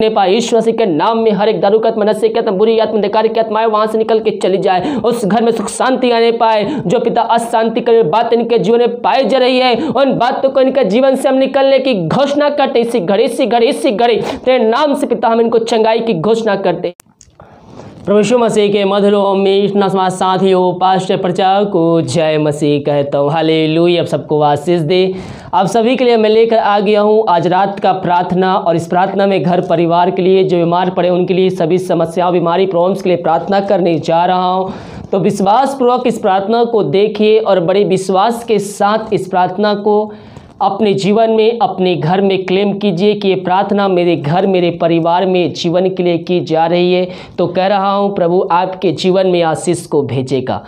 पाए। यीशु मसीह के नाम में हर एक दारू का आत्मा, नशे की आत्मा, बुरी आत्मा, अंधकार की आत्माएं वहां से निकल के चली जाए। उस घर में सुख शांति आने पाए। जो पिता अशांति की बात इनके जीवन में पाई जा रही है, उन बातों को इनके जीवन से हम निकलने की घोषणा करते। इसी घड़ी तेरे नाम से पिता हम इनको चंगाई की घोषणा करते। प्रभु यीशु मसीह के मधुर में साथियों, पास्टर प्रचार को जय मसीह कहता हूँ। हालेलुया। आप सबको आशीष दे। आप सभी के लिए मैं लेकर आ गया हूँ आज रात का प्रार्थना। और इस प्रार्थना में घर परिवार के लिए, जो बीमार पड़े उनके लिए, सभी समस्याओं, बीमारी, प्रॉब्लम्स के लिए प्रार्थना करने जा रहा हूँ। तो विश्वासपूर्वक इस प्रार्थना को देखिए और बड़े विश्वास के साथ इस प्रार्थना को अपने जीवन में, अपने घर में क्लेम कीजिए कि ये प्रार्थना मेरे घर, मेरे परिवार में जीवन के लिए की जा रही है। तो कह रहा हूँ प्रभु आपके जीवन में आशीष को भेजेगा।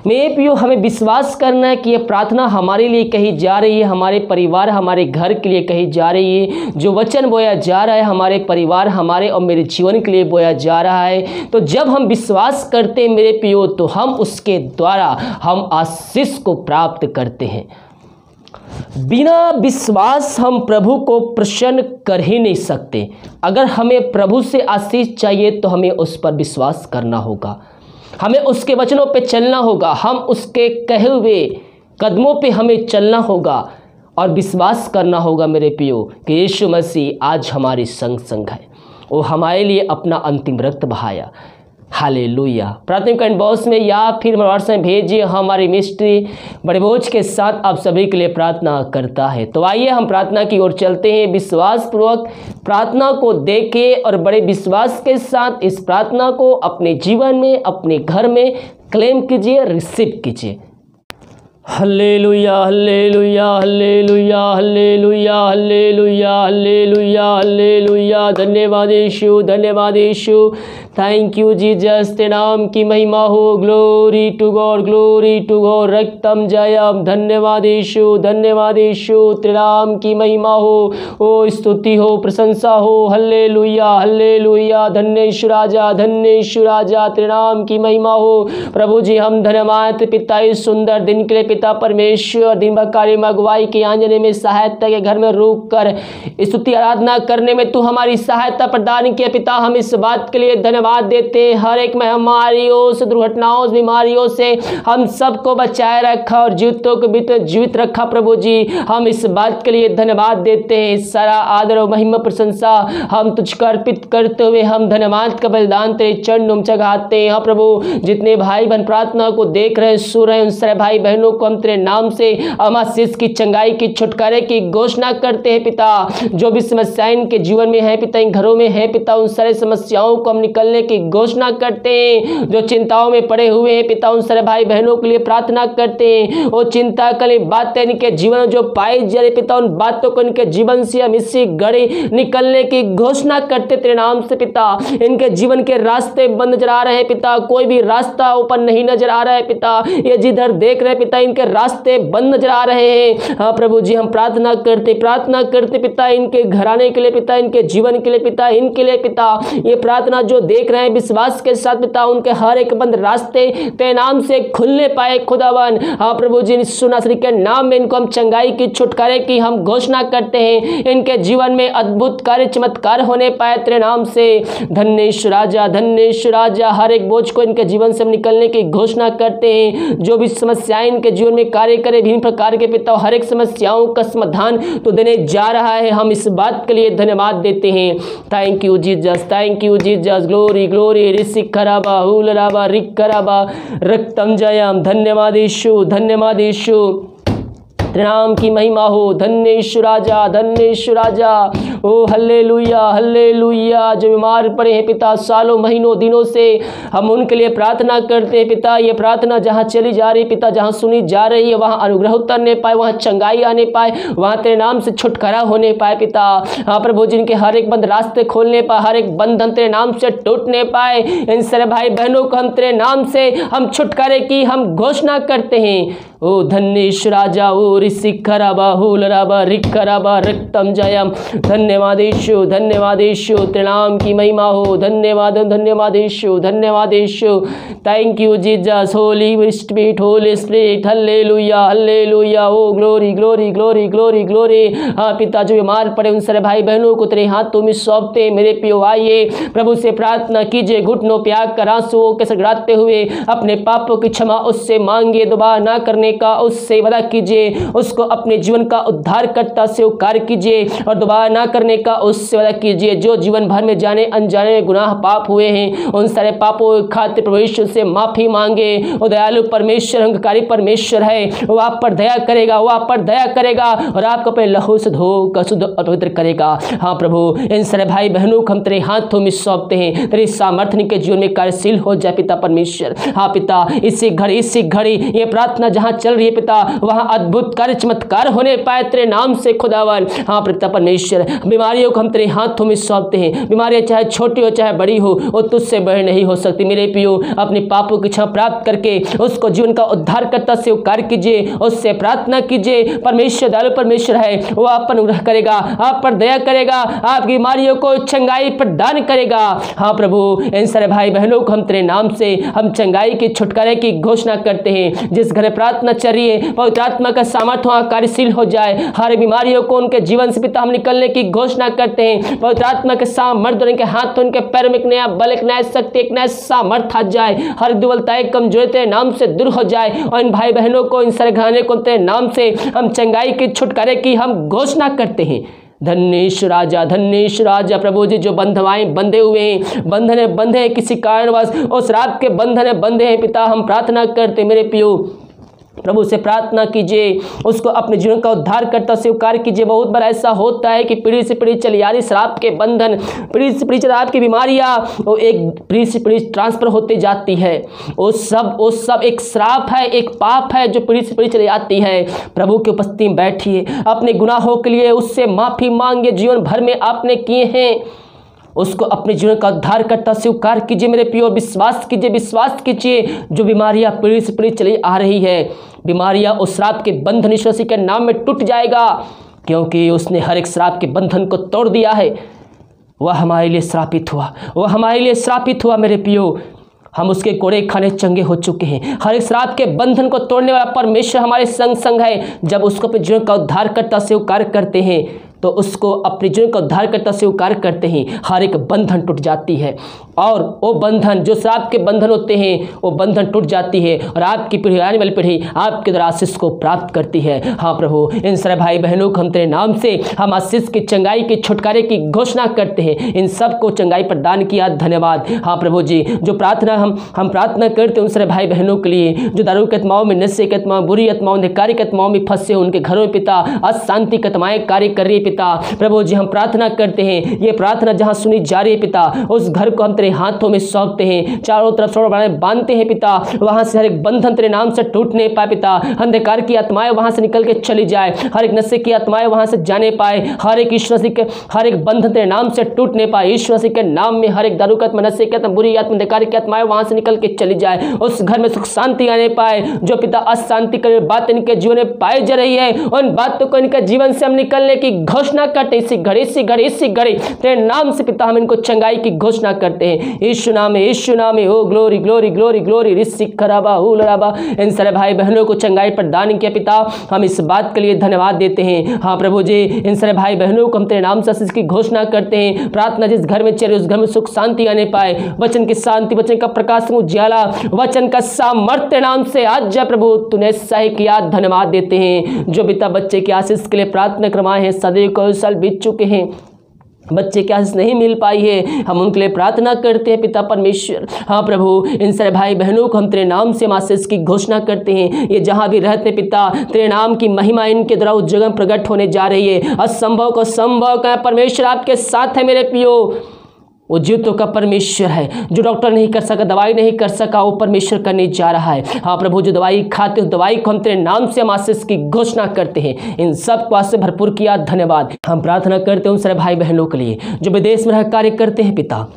मेरे प्रियो, हमें विश्वास करना है कि ये प्रार्थना हमारे लिए कही जा रही है, हमारे परिवार, हमारे घर के लिए कही जा रही है। जो वचन बोया जा रहा है हमारे परिवार, हमारे और मेरे जीवन के लिए बोया जा रहा है। तो जब हम विश्वास करते हैं मेरे प्रियो, तो हम उसके द्वारा हम आशीष को प्राप्त करते हैं। बिना विश्वास हम प्रभु को प्रसन्न कर ही नहीं सकते। अगर हमें प्रभु से आशीष चाहिए तो हमें उस पर विश्वास करना होगा, हमें उसके वचनों पे चलना होगा, हम उसके कहे हुए कदमों पे हमें चलना होगा और विश्वास करना होगा मेरे प्रियो कि यीशु मसीह आज हमारे संग संग है। वो हमारे लिए अपना अंतिम रक्त बहाया। हालेलुया। प्राथमिक कमेंट बॉक्स में या फिर व्हाट्सएप में भेजिए। हमारी मिस्ट्री बड़े बोझ के साथ आप सभी के लिए प्रार्थना करता है। तो आइए हम प्रार्थना की ओर चलते हैं। विश्वासपूर्वक प्रार्थना को देखें और बड़े विश्वास के साथ इस प्रार्थना को अपने जीवन में, अपने घर में क्लेम कीजिए, रिसीव कीजिए। Hallelujah, hallelujah, hallelujah, hallelujah, hallelujah, hallelujah, hallelujah. धन्यवाद यीशु, धन्यवाद यीशु। Thank you Jesus. तेरे नाम की महिमा हो। Glory to God, glory to God. रक्तम जयम। धन्यवाद यीशु, धन्यवाद यीशु। तेरे नाम की महिमा हो, ओ स्तुति हो, प्रशंसा हो। Hallelujah, hallelujah. धन्य यीशु राजा, धन्य यीशु राजा। तेरे नाम की महिमा हो। प्रभु जी हम धन्यवाद पिता इस सुंदर दिन के लिए। पिता परमेश्वर दिन भर कार्य में अगुवाई के आंजने में सहायता के घर में रुक कर स्तुति आराधना करने में तू हमारी सहायता प्रदान किया। पिता हम इस बात के लिए धन्यवाद देते हैं। हर एक महामारियों से, दुर्घटनाओं से, बीमारियों से हम सबको बचाए रखा और जीवितों को भी जीवित रखा। प्रभु जी हम इस बात के लिए धन्यवाद देते हैं। सारा आदर और महिमा प्रशंसा हम तुझको अर्पित करते हुए हम धन्यवाद का बलिदान तेरे चरणों में चढ़ाते हैं। प्रभु जितने भाई बहन प्रार्थना को देख रहे हैं, सुन रहे हैं, उन सारे भाई बहनों को हम तेरे नाम से हम आशीष की, चंगाई की, छुटकारे की घोषणा करते हैं। पिता जो भी समस्याएं इनके जीवन में है पिता, इन घरों में है पिता, उन सारे समस्याओं को हम निकलने की घोषणा करते हैं। जो चिंताओं में पड़े हुए हैं पिता, उन सारे भाई बहनों के लिए प्रार्थना करते हैं। वो चिंता के बातें इनके जीवन में जो पाई जा रही पिता, उन बातों को इनके जीवन से हम इसी घड़ी निकलने की घोषणा करते तेरे नाम से। पिता इनके जीवन के रास्ते बंद नजर आ रहे हैं पिता, कोई भी रास्ता ऊपर नहीं नजर आ रहा है पिता। ये जिधर देख रहे पिता इनके रास्ते बंद नजर आ रहे हैं। हाँ प्रभु जी हम प्रार्थना करते पिता इनके घराने के लिए पिता, इनके जीवन के लिए पिता, इनके लिए पिता। ये प्रार्थना जो देख रहे हैं विश्वास के साथ पिता, उनके हर एक बंद रास्ते तेरे नाम से खुलने पाए खुदावन। हाँ प्रभु जी यीशु नासरी के नाम में इनको हम चंगाई की, छुटकारे की हम घोषणा करते हैं। इनके जीवन में अद्भुत कार्य, चमत्कार होने पाए तेरे नाम से। धन्य यीशु राजा, धन्य यीशु राजा। हर एक बोझ को इनके जीवन से निकलने की घोषणा करते हैं। जो भी समस्याएं इनके जीवन में कार्य करे विभिन्न प्रकार के पिता, हर एक समस्याओं का समाधान तो देने जा रहा है। हम इस बात के लिए धन्यवाद देते हैं। Thank you Jesus, thank you Jesus. Glory glory रिसिकराबा हुलराबा रिकराबा रक्तम जयम। धन्यवाद यीशु, धन्यवाद यीशु। नाम की महिमा हो। धन्य यीशु राजा, धन्य यीशु राजा। ओ हल्लेलुया, हल्लेलुया। जो बीमार पड़े हैं पिता सालों, महीनों, दिनों से हम उनके लिए प्रार्थना करते हैं पिता। ये प्रार्थना जहाँ चली जा रही पिता, जहाँ सुनी जा रही है वहाँ अनुग्रह उतरने पाए, वहाँ चंगाई आने पाए, वहाँ तेरे नाम से छुटकारा होने पाए पिता। हाँ प्रभु जिनके हर एक बंद रास्ते खोलने पाए, हर एक बंधन तेरे नाम से टूटने पाए। इन सारे भाई बहनों को हम तेरे नाम से हम छुटकारे की हम घोषणा करते हैं। ओ धन्य यीशु राजा। ओ रिसिकराबा हुलराबा रिकराबा रक्तम जयम। धन्य धन्यवाद यीशु, धन्यवाद यीशु, तेरे नाम की महिमा हो। धन्यवाद धन्यवाद यीशु, धन्यवाद Yeshu. Thank you Jesus, Holy Spirit, Holy Spirit, hallelujah hallelujah. Oh glory glory glory glory glory. हाँ पिता, जो बीमार पड़े उन सारे भाई बहनों को तेरे हाथों में सौंपते मेरे पियो। आइए प्रभु से प्रार्थना कीजिए, घुटनों पे आकर आंसुओं के सगड़ाते हुए अपने पापों की क्षमा उससे मांगिए, दोबारा ना करने का उससे वादा कीजिए, उसको अपने जीवन का उद्धारकर्ता स्वीकार कीजिए और दोबारा ना करने का उससे वादा कीजिए। जो जीवन भर में जाने अनजाने में गुनाह पाप हुए हैं उन सारे पापों खातिर प्रभु यीशु से माफी मांगे। वो दयालु परमेश्वर, अंगकारी परमेश्वर है, वो आप पर दया करेगा, वो आप पर दया करेगा और आपको अपने लहू से धोकर शुद्ध और पवित्र करेगा। हाँ प्रभु, इन सारे भाई बहनों को हम तेरे हाथों में सौंपते हैं, तेरी सामर्थ्य के जीवन में कार्यशील हो जाए पिता परमेश्वर। हाँ पिता, इसी घड़ी ये प्रार्थना जहाँ चल रही है पिता, वहाँ अद्भुत कार्य चमत्कार होने पाए तेरे नाम से खुदावन। हाँ पिता परमेश्वर, बीमारियों को हम तेरे हाथों में सौंपते हैं। बीमारियाँ चाहे छोटी हो चाहे बड़ी हो, वो तुझसे बड़ी नहीं हो सकती। मेरे पियो, अपने पापों की क्षमा प्राप्त करके उसको जीवन का उद्धारकर्ता स्वीकार कीजिए, उससे प्रार्थना कीजिए। परमेश्वर दयालु परमेश्वर है, वो आप पर अनुग्रह करेगा, आप पर दया करेगा, आपकी बीमारियों को चंगाई प्रदान करेगा। हाँ प्रभु, इन सारे भाई बहनों को हम तेरे नाम से हम चंगाई की छुटकारे की घोषणा करते हैं। जिस घर में प्रार्थना चल रही है, पवित्र आत्मा का सामर्थ्य वहाँ कार्यशील हो जाए। हर बीमारियों को उनके जीवन से पिता हम निकलने की घोषणा करते हैं। पवित्र आत्मा के सामर्थ्य उनके हाथ, उनके पैर में एक नया बल, एक नया शक्ति, एक नया सामर्थ्य आ जाए। हर दुर्बलता, कमजोरी तेरे नाम से दूर हो जाए और इन भाई बहनों को, इन सारे घराने को तेरे नाम से हम चंगाई की छुटकारे की हम घोषणा करते हैं। धन्येश राजा, धन्येश राजा। प्रभु जी, जो बंधवाएं बंधे हुए हैं, बंधने बंधे हैं किसी कारणवश, उस रात के बंधने बंधे हैं पिता, हम प्रार्थना करते मेरे पियो, प्रभु से प्रार्थना कीजिए, उसको अपने जीवन का उद्धार करता स्वीकार कीजिए। बहुत बार ऐसा होता है कि पीढ़ी से पीढ़ी चली आ रही शराब के बंधन, पीढ़ी से पीढ़ी शराब की बीमारियां, वो एक पीढ़ी से पीढ़ी ट्रांसफर होती जाती है। वो सब एक श्राप है, एक पाप है जो पीढ़ी से पीढ़ी चली आती है। प्रभु की उपस्थिति में बैठिए, अपने गुनाहों के लिए उससे माफी मांगिए। जीवन भर में आपने किए हैं, उसको अपने जीवन का उद्धार करता स्वीकार कीजिए मेरे प्रियो। विश्वास कीजिए। जो बीमारियां पीढ़ी से पीढ़ी चली आ रही है, बीमारियां उस श्राप के बंधन यीशु मसीह के नाम में टूट जाएगा, क्योंकि उसने हर एक श्राप के बंधन को तोड़ दिया है। वह हमारे लिए श्रापित हुआ, मेरे प्रियो। हम उसके कोड़े खाने चंगे हो चुके हैं। हर एक श्राप के बंधन को तोड़ने वाला परमेश्वर हमारे संग है। जब उसको अपने जीवन का उद्धार करता स्वीकार करते हैं, तो उसको अपने जीवन का उद्धार करता स्वीकार करते हैं, हर एक बंधन टूट जाती है। और वो बंधन, जो श्राप के बंधन होते हैं, वो बंधन टूट जाती है और आपकी पीढ़ी, आने वाली पीढ़ी आपके द्वारा आशीष को प्राप्त करती है। हाँ प्रभु, इन सारे भाई बहनों को हम तेरे नाम से हम आशीष की, चंगाई की, छुटकारे की घोषणा करते हैं। इन सबको चंगाई प्रदान किया, धन्यवाद। हाँ प्रभु जी, जो प्रार्थना हम प्रार्थना करते हैं उन सारे भाई बहनों के लिए, जो दारू के आत्माओं में, नशे के आत्माओं, बुरी आत्माओं, अंधकार की आत्माओं में फंसे, उनके घरों में पिता अशांति की आत्माएं कार्य कर रही है पिता। प्रभु जी, हम प्रार्थना करते हैं, ये प्रार्थना जहां सुनी जा रही है पिता, उस घर को हम तेरे हाथों में सौंपते हैं। चारों तरफ बांधते हैं पिता, वहां से हर एक बंधन तेरे नाम से टूट नहीं पाए पिता। अंधकार की आत्माएं वहां से निकल के चली जाए, हर एक नशे की आत्माएं वहां से जाने पाए, हर एक ईश्वर मसीह के हर एक बंधन तेरे नाम से टूट नहीं पाए। ईश्वर मसीह के नाम में हर एक दारू की आत्मा, नशे की आत्मा, बुरी आत्मा, अंधकार की आत्माएं वहां से निकल के चली जाए, उस घर में सुख शांति आने पाए। जो पिता अशांति कर बात इनके जीवन में पाई जा रही है, उन बातों को इनके जीवन से हम निकलने की घोषणा करते हैं। इसी घड़ी तेरे नाम से पिता हम इनको चंगाई की घोषणा करते हैं, यीशु नाम में। ओ ग्लोरी ग्लोरी ग्लोरी ग्लोरी रिसिक खराबा उलराबा। इन सारे भाई बहनों को चंगाई प्रदान किया पिता, हम इस बात के लिए धन्यवाद देते हैं। हाँ प्रभु जी, इन सारे भाई बहनों को हम तेरे नाम से आशीष की घोषणा करते हैं। प्रार्थना जिस घर में चले, उस घर में सुख शांति आने पाए। वचन की शांति, वचन का प्रकाश, उजाला, वचन का सामर्थ्य नाम से आज जा प्रभु तूने सही किया, धन्यवाद देते हैं। जो पिता बच्चे की आशीष के लिए प्रार्थना करवाए हैं, सदैव कई साल बीत चुके हैं, बच्चे की आशीष नहीं मिल पाई है, हम उनके लिए प्रार्थना करते हैं पिता परमेश्वर। हाँ प्रभु, इन सारे भाई बहनों को हम तेरे नाम से आशीष की घोषणा करते हैं। ये जहाँ भी रहते पिता, तेरे नाम की महिमा इनके द्वारा उस जगह प्रकट होने जा रही है। असंभव को संभव का परमेश्वर आपके साथ है मेरे पियो। वो जीवतों का परमेश्वर है, जो डॉक्टर नहीं कर सका, दवाई नहीं कर सका, वो परमेश्वर करने जा रहा है। हाँ प्रभु, जो दवाई खाते हो, दवाई को हम तेरे नाम से हम आशीष की घोषणा करते हैं। इन सब को आज से भरपूर किया, धन्यवाद। हम प्रार्थना करते हैं उन सारे भाई बहनों के लिए जो विदेश में रह कार्य करते हैं पिता,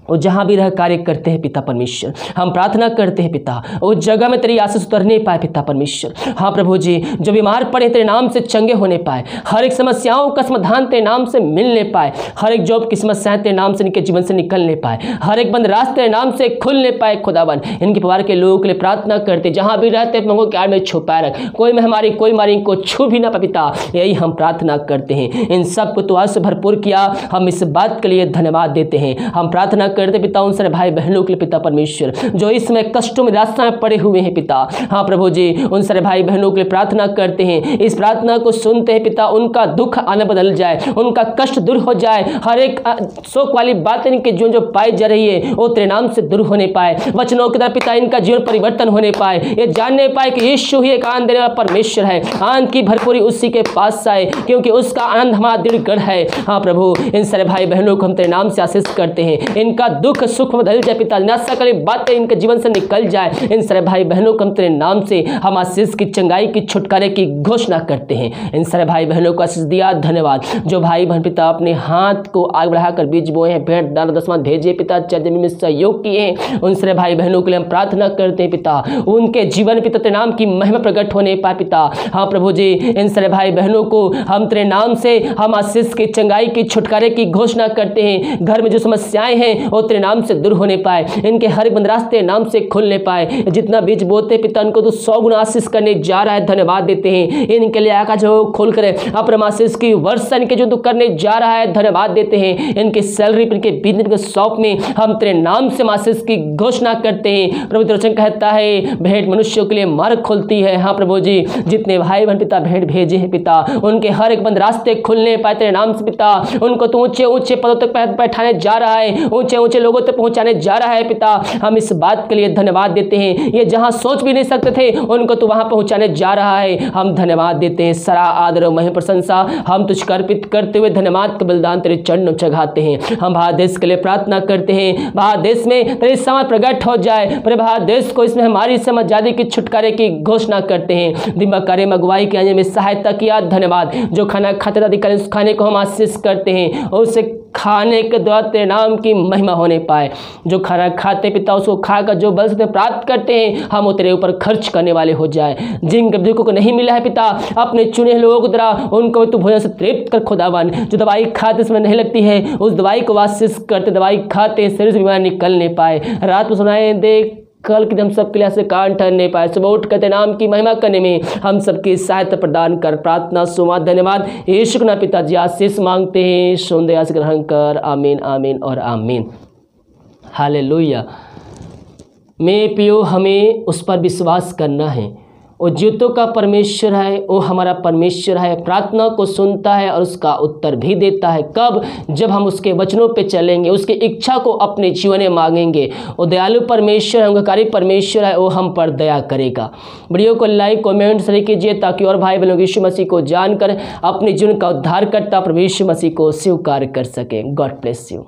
वो जहाँ भी रह कार्य करते हैं पिता परमेश्वर, हम प्रार्थना करते हैं पिता उस जगह में तेरी आशीष उतरने पाए पिता परमेश्वर। हाँ प्रभु जी, जो बीमार पड़े तेरे नाम से चंगे होने पाए, हर एक समस्याओं का समाधान तेरे नाम से मिलने पाए, हर एक जॉब की समस्याएं तेरे नाम से इनके जीवन से निकलने पाए, हर एक बंद रास्ते तेरे नाम से खुलने पाए। खुदावन इनके परिवार के लोगों के लिए प्रार्थना करते, जहाँ भी रहते मंगो के आड़ में छुपाए रख, कोई महामारी कोई मारी इनको छू भी ना पाए पिता, यही हम प्रार्थना करते हैं। इन सब को तो आज से भरपूर किया, हम इस बात के लिए धन्यवाद देते हैं। हम प्रार्थना करते पिता उन सारे भाई बहनों के लिए पिता परमेश्वर जो इसमें कष्टों में रास्ता में पड़े हुए हैं पिता। हाँ प्रभु जी, उन सारे भाई बहनों के लिए प्रार्थना करते हैं, इस प्रार्थना को सुनते हैं पिता, उनका दुख आने बदल जाए, उनका कष्ट दूर हो जाए, हर एक शोक वाली बातें इनके जीवन जो पाई जा रही है वो तेरे नाम से दूर होने पाए, वचनों के द्वारा पिता इनका जीवन परिवर्तन होने पाए, ये जानने पाए कि यीशु ही एक आनंद देने वाला परमेश्वर है, आनंद की भरपूरी उसी के पास आए क्योंकि उसका आनंद हमारा दृढ़ है। हाँ प्रभु, इन सारे भाई बहनों को हम तेरे नाम से आशीष करते हैं, इनका दुख सुख बदल जाए पिता, निराशा वाली बातें इनके जीवन से निकल जाए। इन सारे भाई बहनों को हम तेरे नाम से हम आशीष की, चंगाई की, छुटकारे की घोषणा करते हैं। इन सारे भाई बहनों को आशीष दिया, धन्यवाद। जो भाई बहन पिता अपने हाथ को आगे बढ़ाकर बीज बोए हैं, भेंट दान दसवां भेजे पिता, जमीन में सहयोग किए हैं, उन सारे भाई बहनों के लिए हम प्रार्थना करते हैं पिता, उनके जीवन पिता तेरे नाम की महिमा प्रकट होने पाए पिता। हाँ प्रभु जी, इन सारे भाई बहनों को हम तेरे नाम से हम आशीष की, चंगाई की, छुटकारे की घोषणा करते हैं। घर में जो समस्याएं हैं वो तेरे नाम से दूर होने पाए, इनके हर एक बंद रास्ते नाम से खुलने पाए, जितना बीज बोते पिता उनको तो 100 गुना आशीष करने जा रहा है, धन्यवाद देते हैं। इनके लिए आकाश जो खोल कर अपना आशीष की वर्षा इनके जो तो करने जा रहा है, धन्यवाद देते हैं। इनकी सैलरी इनके बिजनेस के शॉप में हम तेरे नाम से आशीष की घोषणा करते हैं। प्रभु वचन कहता है भेंट मनुष्यों के लिए मार्ग खोलती है। हाँ प्रभु जी, जितने भाई बहन पिता भेंट भेजे हैं पिता, उनके हर एक बंद रास्ते खुलने पाए तेरे नाम से पिता, उनको तो ऊंचे ऊंचे पदों तक बैठाने जा रहा है, ऊंचे ऊंचे लोगों तक पहुंचाने जा रहा है पिता। हम इस बात के लिए धन्यवाद देते हैं, ये जहां सोच भी नहीं सकते थे उनको तो वहां पहुंचाने जा रहा है, हम धन्यवाद देते हैं। सारा आदर और महिमा प्रशंसा हम तुझको अर्पित करते हुए धन्यवाद का बलिदान तेरे चरणों में चढ़ाते हैं। हम भारत देश के लिए प्रार्थना करते हैं, भारत देश में तेरी समझ प्रकट हो जाए, पर भारत देश को इसमें हमारी समझ आजादी की, छुटकारे की घोषणा करते हैं। दिमाग कार्य में अगुवाई के आने में सहायता किया, धन्यवाद। जो खाना खाते अधिकारी उस खाने को हम आशीष करते हैं और उसे खाने के द्वारा तेरे नाम की महिमा होने पाए। जो खाना खाते पिता उसको खाकर जो बल से प्राप्त करते हैं हम वो तेरे ऊपर खर्च करने वाले हो जाए। जिन बुजुर्गों को नहीं मिला है पिता, अपने चुने लोगों को द्वारा उनको तू भोजन से तृप्त कर खुदावन। जो दवाई खाते इसमें नहीं लगती है उस दवाई को आशीष करते, दवाई खाते शरीर से बीमारी निकलने पाए। रात में सुनाए दे कल की हम सबके लिए कान ठहरने पाए, सुबह उठ कर नाम की महिमा करने में हम सबकी सहायता प्रदान कर। प्रार्थना सुमा धन्यवाद यीशु ना पिताजी आशीष मांगते हैं, सुन दया से ग्रहण कर। आमीन आमीन और आमीन। हालेलुया। मेरे प्रियो, हमें उस पर विश्वास करना है, वो जीवतों का परमेश्वर है, वो हमारा परमेश्वर है, प्रार्थना को सुनता है और उसका उत्तर भी देता है। कब? जब हम उसके वचनों पे चलेंगे, उसकी इच्छा को अपने जीवन में मांगेंगे। वो दयालु परमेश्वर है, उनका परमेश्वर है, वो हम पर दया करेगा। वीडियो को लाइक कमेंट शेयर कीजिए ताकि और भाई बहनों यीशु मसीह को जानकर अपने जीवन का उद्धार करता प्रभु यीशु मसीह को स्वीकार कर सकें। God bless you.